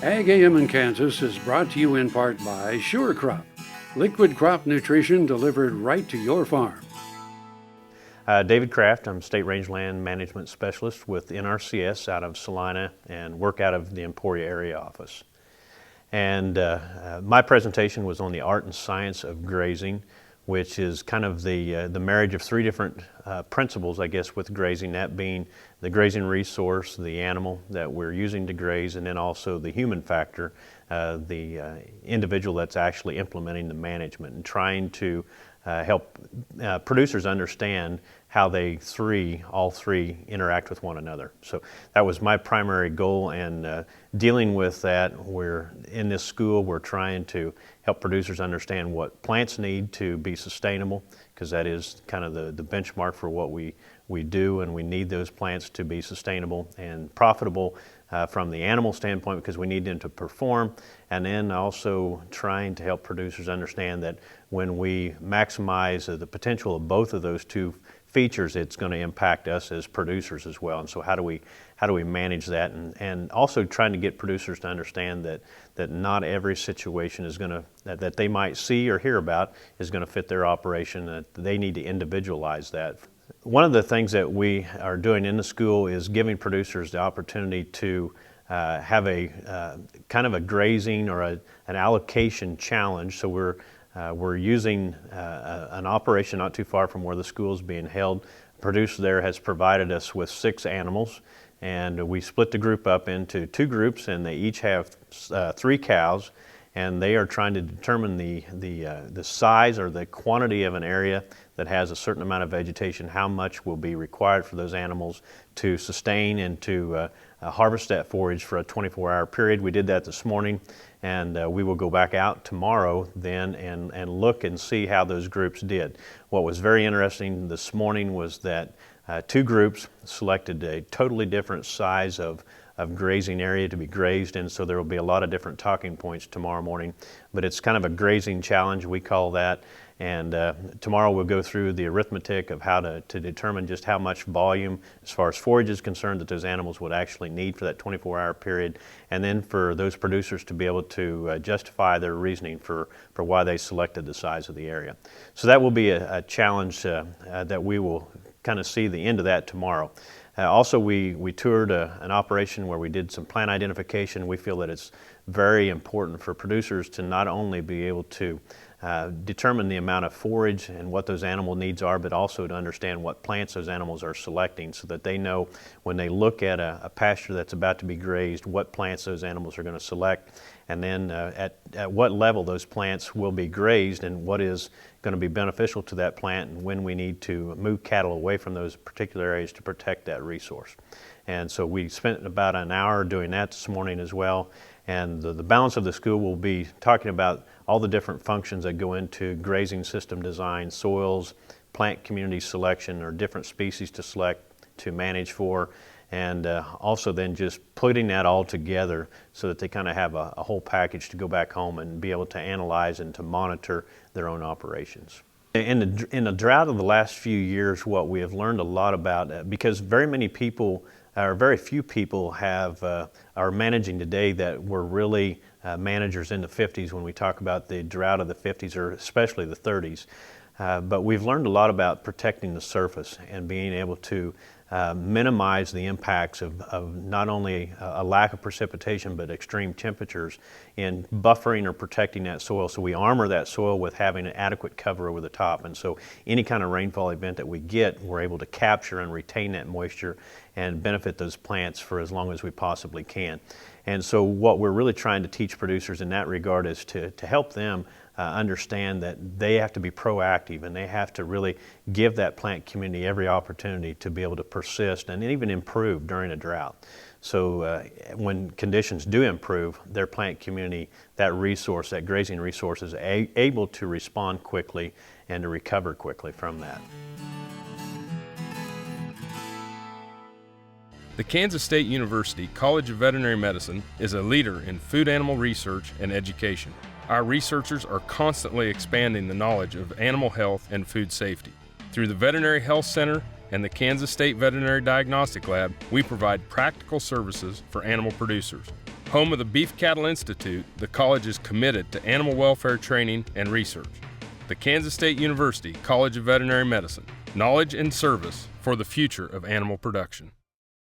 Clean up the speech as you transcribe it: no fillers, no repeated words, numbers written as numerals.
Ag AM in Kansas is brought to you in part by Sure Crop, liquid crop nutrition delivered right to your farm. David Kraft, I'm State Rangeland Management Specialist with NRCS out of Salina and work out of the Emporia area office. And my presentation was on the art and science of grazing, which is kind of the marriage of three different principles, I guess, with grazing, that being the grazing resource, the animal that we're using to graze, and then also the human factor, the individual that's actually implementing the management and trying to help producers understand how all three interact with one another. So that was my primary goal, and dealing with that, in this school we're trying to help producers understand what plants need to be sustainable, because that is kind of the benchmark for what we do, and we need those plants to be sustainable and profitable from the animal standpoint, because we need them to perform, and then also trying to help producers understand that when we maximize the potential of both of those two features, it's going to impact us as producers as well. And so how do we manage that, and also trying to get producers to understand that not every situation is going to that they might see or hear about is going to fit their operation, that they need to individualize that. One of the things that we are doing in the school is giving producers the opportunity to have a kind of a grazing or an allocation challenge. So we're using an operation not too far from where the school is being held. A producer there has provided us with 6 animals, and we split the group up into 2 groups, and they each have 3 cows, and they are trying to determine the size or the quantity of an area that has a certain amount of vegetation, how much will be required for those animals to sustain and to harvest that forage for a 24-hour period. We did that this morning, and we will go back out tomorrow then and look and see how those groups did. What was very interesting this morning was that 2 groups selected a totally different size of grazing area to be grazed, and so there will be a lot of different talking points tomorrow morning. But it's kind of a grazing challenge, we call that, and tomorrow we'll go through the arithmetic of how to determine just how much volume as far as forage is concerned that those animals would actually need for that 24-hour period, and then for those producers to be able to justify their reasoning for why they selected the size of the area. So that will be a challenge that we will kind of see the end of that tomorrow. Also, we toured an operation where we did some plant identification. We feel that it's very important for producers to not only be able to determine the amount of forage and what those animal needs are, but also to understand what plants those animals are selecting, so that they know when they look at a pasture that's about to be grazed, what plants those animals are going to select, and then at what level those plants will be grazed, and what is going to be beneficial to that plant, and when we need to move cattle away from those particular areas to protect that resource. And so we spent about an hour doing that this morning as well. And the balance of the school will be talking about all the different functions that go into grazing system design, soils, plant community selection, or different species to select, to manage for, and also then just putting that all together so that they kind of have a whole package to go back home and be able to analyze and to monitor their own operations. In the drought of the last few years, what we have learned a lot about, because very few people are managing today that were really managers in the 50s when we talk about the drought of the 50s, or especially the 30s. But we've learned a lot about protecting the surface and being able to minimize the impacts of not only a lack of precipitation but extreme temperatures in buffering or protecting that soil. So we armor that soil with having an adequate cover over the top, and so any kind of rainfall event that we get, we're able to capture and retain that moisture and benefit those plants for as long as we possibly can. And so what we're really trying to teach producers in that regard is to help them understand that they have to be proactive, and they have to really give that plant community every opportunity to be able to persist and even improve during a drought. So when conditions do improve, their plant community, that resource, that grazing resource, is able to respond quickly and to recover quickly from that. The Kansas State University College of Veterinary Medicine is a leader in food animal research and education. Our researchers are constantly expanding the knowledge of animal health and food safety. Through the Veterinary Health Center and the Kansas State Veterinary Diagnostic Lab, we provide practical services for animal producers. Home of the Beef Cattle Institute, the college is committed to animal welfare training and research. The Kansas State University College of Veterinary Medicine, knowledge and service for the future of animal production.